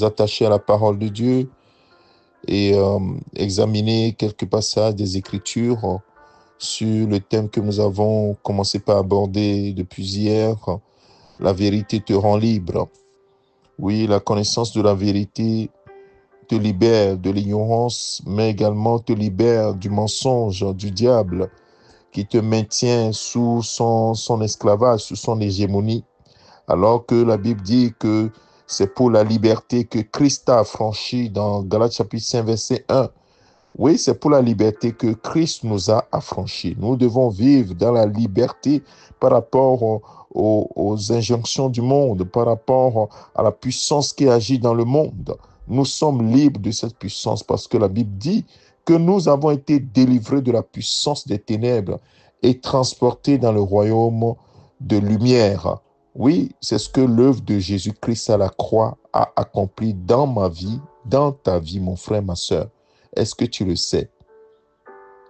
attacher à la parole de Dieu et examiner quelques passages des Écritures sur le thème que nous avons commencé par aborder depuis hier. La vérité te rend libre. Oui, la connaissance de la vérité te libère de l'ignorance, mais également te libère du mensonge, du diable, qui te maintient sous son esclavage, sous son hégémonie, alors que la Bible dit que c'est pour la liberté que Christ a affranchi dans Galates chapitre 5, verset 1. Oui, c'est pour la liberté que Christ nous a affranchis. Nous devons vivre dans la liberté par rapport aux injonctions du monde, par rapport à la puissance qui agit dans le monde. Nous sommes libres de cette puissance parce que la Bible dit que nous avons été délivrés de la puissance des ténèbres et transportés dans le royaume de lumière. Oui, c'est ce que l'œuvre de Jésus-Christ à la croix a accompli dans ma vie, dans ta vie, mon frère, ma sœur. Est-ce que tu le sais?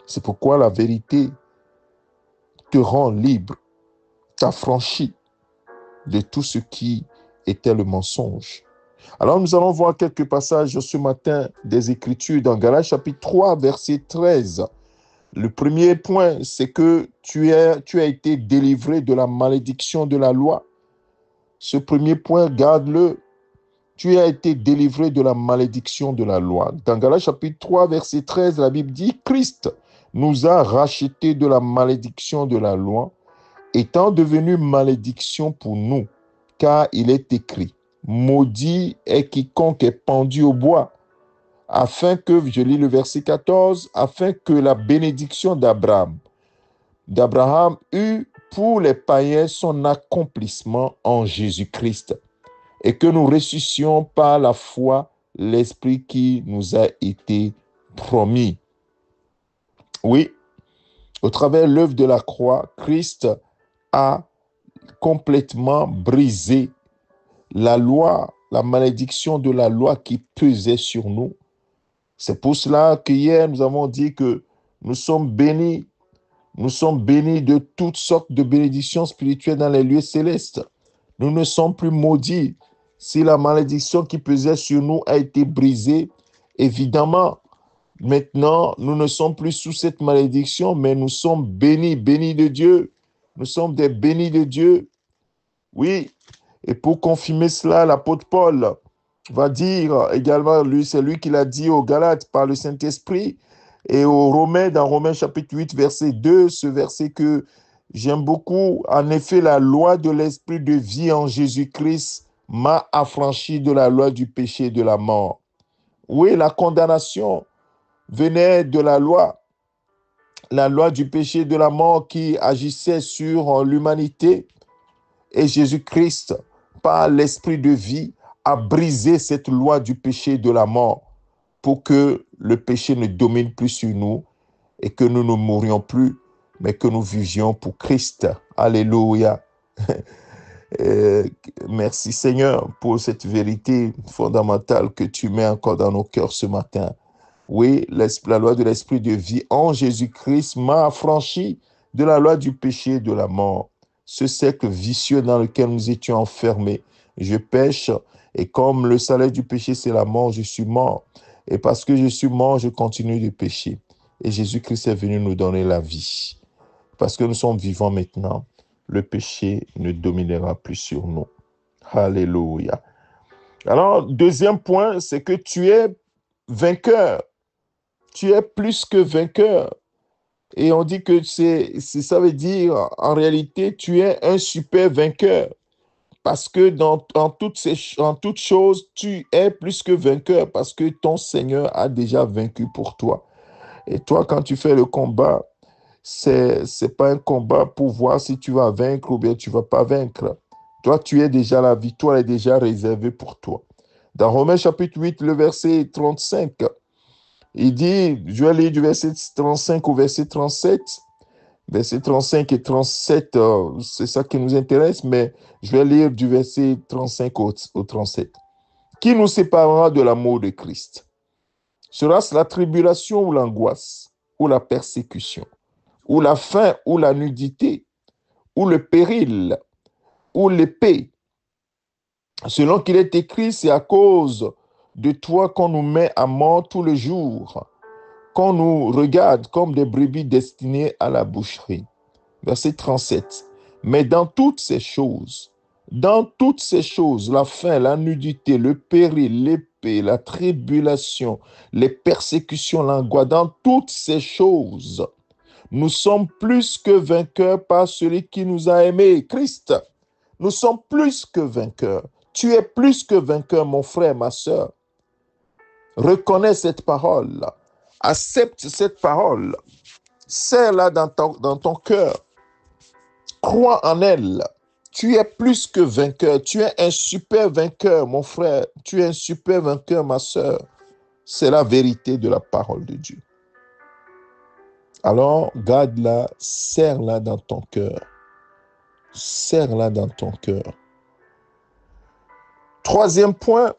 C'est pourquoi la vérité te rend libre, t'affranchit de tout ce qui était le mensonge. Alors nous allons voir quelques passages ce matin des Écritures dans Galates chapitre 3, verset 13. Le premier point, c'est que tu as été délivré de la malédiction de la loi. Ce premier point, garde-le. Tu as été délivré de la malédiction de la loi. Dans Galates chapitre 3, verset 13, la Bible dit, Christ nous a rachetés de la malédiction de la loi, étant devenu malédiction pour nous, car il est écrit, maudit est quiconque est pendu au bois, afin que, je lis le verset 14, afin que la bénédiction d'Abraham eût pour les païens son accomplissement en Jésus-Christ, et que nous ressuscitions par la foi l'Esprit qui nous a été promis. Oui, au travers de l'œuvre de la croix, Christ a complètement brisé la loi, la malédiction de la loi qui pesait sur nous. C'est pour cela qu'hier, nous avons dit que nous sommes bénis de toutes sortes de bénédictions spirituelles dans les lieux célestes. Nous ne sommes plus maudits. Si la malédiction qui pesait sur nous a été brisée, évidemment, maintenant, nous ne sommes plus sous cette malédiction, mais nous sommes bénis, bénis de Dieu. Nous sommes des bénis de Dieu. Oui, et pour confirmer cela, l'apôtre Paul va dire également, c'est lui qui l'a dit aux Galates par le Saint-Esprit et aux Romains, dans Romains chapitre 8, verset 2, ce verset que j'aime beaucoup. En effet, la loi de l'esprit de vie en Jésus-Christ m'a affranchi de la loi du péché et de la mort. Oui, la condamnation venait de la loi du péché et de la mort qui agissait sur l'humanité. Et Jésus-Christ, par l'esprit de vie, a brisé cette loi du péché et de la mort pour que le péché ne domine plus sur nous et que nous ne mourions plus, mais que nous vivions pour Christ. Alléluia. Merci Seigneur pour cette vérité fondamentale que tu mets encore dans nos cœurs ce matin. Oui, la loi de l'esprit de vie en Jésus-Christ m'a affranchi de la loi du péché et de la mort. Ce cercle vicieux dans lequel nous étions enfermés. Je pêche et comme le salaire du péché, c'est la mort, je suis mort. Et parce que je suis mort, je continue de pécher. Et Jésus-Christ est venu nous donner la vie. Parce que nous sommes vivants maintenant, le péché ne dominera plus sur nous. Alléluia. Alors, deuxième point, c'est que tu es vainqueur. Tu es plus que vainqueur. Et on dit que ça veut dire, en réalité, tu es un super vainqueur. Parce que en toutes choses, tu es plus que vainqueur parce que ton Seigneur a déjà vaincu pour toi. Et toi, quand tu fais le combat, c'est pas un combat pour voir si tu vas vaincre ou bien tu vas pas vaincre. Toi, tu es déjà, la victoire est déjà réservée pour toi. Dans Romains chapitre 8, le verset 35, il dit, je vais lire du verset 35 au verset 37. Verset 35 et 37, c'est ça qui nous intéresse, mais je vais lire du verset 35 au 37. Qui nous séparera de l'amour de Christ? Sera-ce la tribulation ou l'angoisse, ou la persécution, ou la faim, ou la nudité, ou le péril, ou l'épée? Selon qu'il est écrit, c'est à cause de toi qu'on nous met à mort tous les jours, qu'on nous regarde comme des brebis destinées à la boucherie. Verset 37. Mais dans toutes ces choses, la faim, la nudité, le péril, l'épée, la tribulation, les persécutions, l'angoisse, dans toutes ces choses, nous sommes plus que vainqueurs par celui qui nous a aimés, Christ. Nous sommes plus que vainqueurs. Tu es plus que vainqueur, mon frère, ma soeur. Reconnais cette parole. Accepte cette parole. Serre-la dans ton cœur. Crois en elle. Tu es plus que vainqueur. Tu es un super vainqueur, mon frère. Tu es un super vainqueur, ma soeur. C'est la vérité de la parole de Dieu. Alors, garde-la, serre-la dans ton cœur. Serre-la dans ton cœur. Troisième point,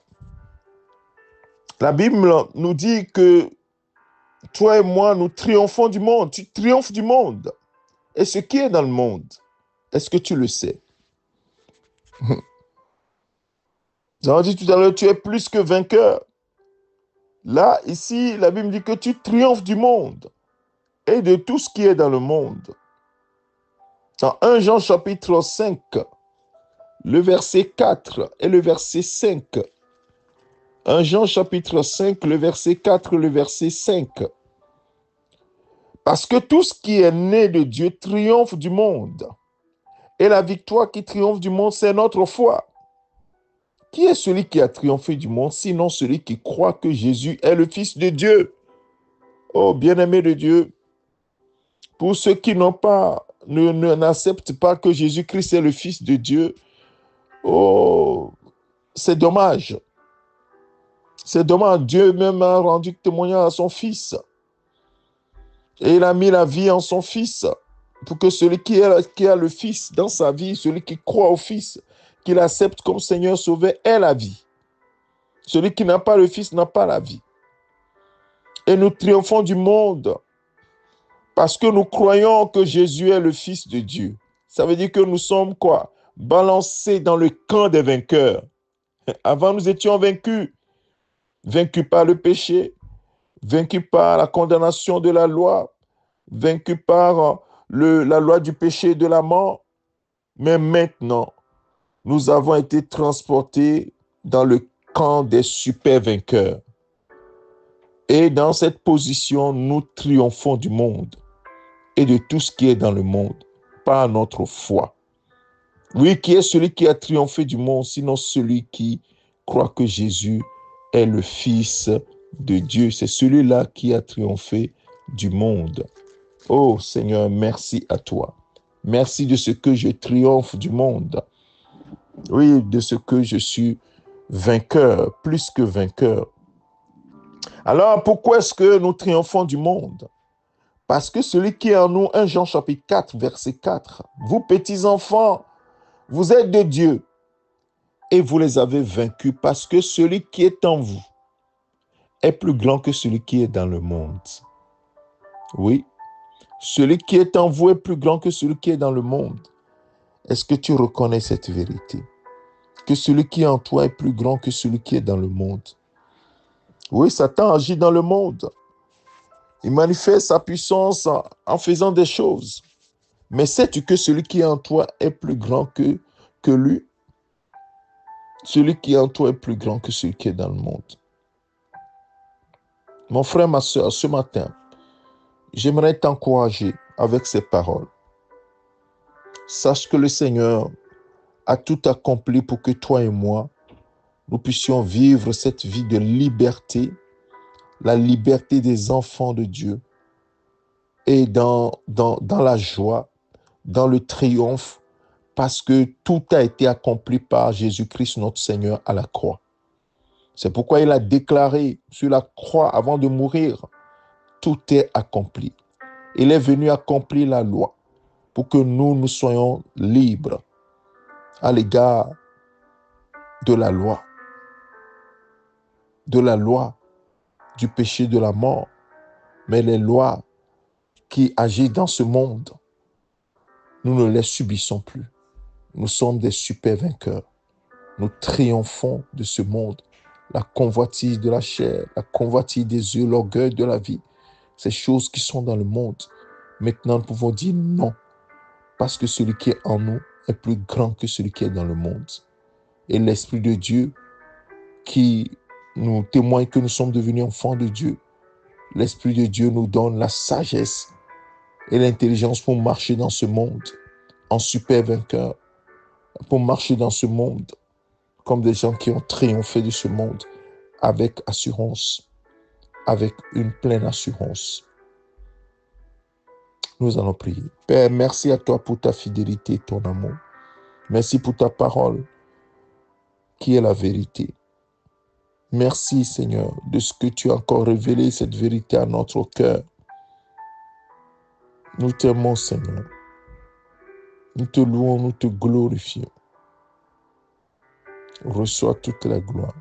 la Bible nous dit que toi et moi, nous triomphons du monde. Tu triomphes du monde. Et ce qui est dans le monde, est-ce que tu le sais? Nous avons dit tout à l'heure, tu es plus que vainqueur. Là, ici, la Bible dit que tu triomphes du monde et de tout ce qui est dans le monde. Dans 1 Jean chapitre 5, le verset 4 et le verset 5. 1 Jean chapitre 5, le verset 4 et le verset 5. Parce que tout ce qui est né de Dieu triomphe du monde. Et la victoire qui triomphe du monde, c'est notre foi. Qui est celui qui a triomphé du monde, sinon celui qui croit que Jésus est le Fils de Dieu? Oh, bien-aimé de Dieu, pour ceux qui n'acceptent pas que Jésus-Christ est le Fils de Dieu, oh, c'est dommage. C'est dommage. Dieu même a rendu témoignage à son Fils. Et il a mis la vie en son Fils pour que celui qui a le Fils dans sa vie, celui qui croit au Fils, qu'il accepte comme Seigneur Sauveur, ait la vie. Celui qui n'a pas le Fils n'a pas la vie. Et nous triomphons du monde parce que nous croyons que Jésus est le Fils de Dieu. Ça veut dire que nous sommes quoi? Balancés dans le camp des vainqueurs. Avant, nous étions vaincus. Vaincus par le péché, vaincus par la condamnation de la loi, vaincus par la loi du péché et de la mort. Mais maintenant, nous avons été transportés dans le camp des super vainqueurs. Et dans cette position, nous triomphons du monde et de tout ce qui est dans le monde par notre foi. Oui, qui est celui qui a triomphé du monde, sinon celui qui croit que Jésus est le Fils de Dieu. C'est celui-là qui a triomphé du monde. Oh Seigneur, merci à toi. Merci de ce que je triomphe du monde. Oui, de ce que je suis vainqueur, plus que vainqueur. Alors, pourquoi est-ce que nous triomphons du monde? Parce que celui qui est en nous, 1 Jean chapitre 4, verset 4, vous petits enfants, vous êtes de Dieu et vous les avez vaincus parce que celui qui est en vous est plus grand que celui qui est dans le monde. Oui, celui qui est en vous est plus grand que celui qui est dans le monde. Est-ce que tu reconnais cette vérité? Que celui qui est en toi est plus grand que celui qui est dans le monde. Oui, Satan agit dans le monde. Il manifeste sa puissance en faisant des choses. Mais sais-tu que celui qui est en toi est plus grand que lui? Celui qui est en toi est plus grand que celui qui est dans le monde. Mon frère, ma soeur, ce matin, j'aimerais t'encourager avec ces paroles. Sache que le Seigneur a tout accompli pour que toi et moi, nous puissions vivre cette vie de liberté, la liberté des enfants de Dieu, et dans la joie, dans le triomphe, parce que tout a été accompli par Jésus-Christ notre Seigneur à la croix. C'est pourquoi il a déclaré sur la croix avant de mourir, tout est accompli. Il est venu accomplir la loi pour que nous soyons libres à l'égard de la loi du péché de la mort, mais les lois qui agissent dans ce monde, nous ne les subissons plus. Nous sommes des super vainqueurs. Nous triomphons de ce monde. La convoitise de la chair, la convoitise des yeux, l'orgueil de la vie, ces choses qui sont dans le monde. Maintenant, nous pouvons dire non, parce que celui qui est en nous est plus grand que celui qui est dans le monde. Et l'Esprit de Dieu qui nous témoigne que nous sommes devenus enfants de Dieu, l'Esprit de Dieu nous donne la sagesse et l'intelligence pour marcher dans ce monde en super vainqueur, pour marcher dans ce monde comme des gens qui ont triomphé de ce monde avec assurance, avec une pleine assurance. Nous allons prier. Père, merci à toi pour ta fidélité et ton amour. Merci pour ta parole qui est la vérité. Merci Seigneur de ce que tu as encore révélé cette vérité à notre cœur. Nous t'aimons Seigneur. Nous te louons, nous te glorifions. Reçois toute la gloire.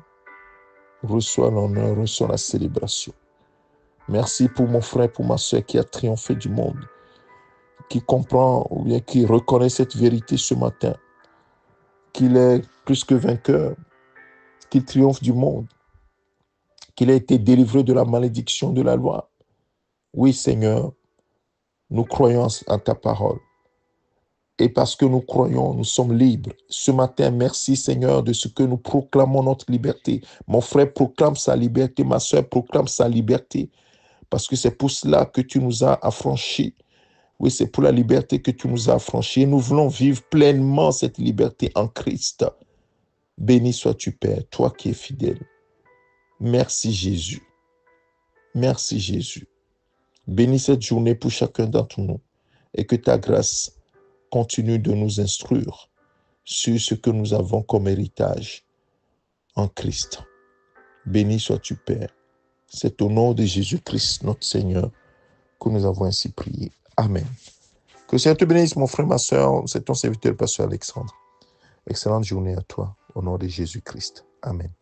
Reçois l'honneur, reçois la célébration. Merci pour mon frère, pour ma soeur qui a triomphé du monde, qui comprend ou bien qui reconnaît cette vérité ce matin, qu'il est plus que vainqueur, qu'il triomphe du monde, qu'il a été délivré de la malédiction de la loi. Oui, Seigneur, nous croyons en ta parole. Et parce que nous croyons, nous sommes libres. Ce matin, merci Seigneur de ce que nous proclamons notre liberté. Mon frère proclame sa liberté, ma soeur proclame sa liberté. Parce que c'est pour cela que tu nous as affranchis. Oui, c'est pour la liberté que tu nous as affranchis. Et nous voulons vivre pleinement cette liberté en Christ. Béni sois-tu, Père, toi qui es fidèle. Merci Jésus. Merci Jésus. Bénis cette journée pour chacun d'entre nous et que ta grâce continue de nous instruire sur ce que nous avons comme héritage en Christ. Béni sois-tu, Père. C'est au nom de Jésus-Christ, notre Seigneur, que nous avons ainsi prié. Amen. Que le Seigneur te bénisse, mon frère, ma soeur. C'est ton serviteur, le pasteur Alexandre. Excellente journée à toi, au nom de Jésus-Christ. Amen.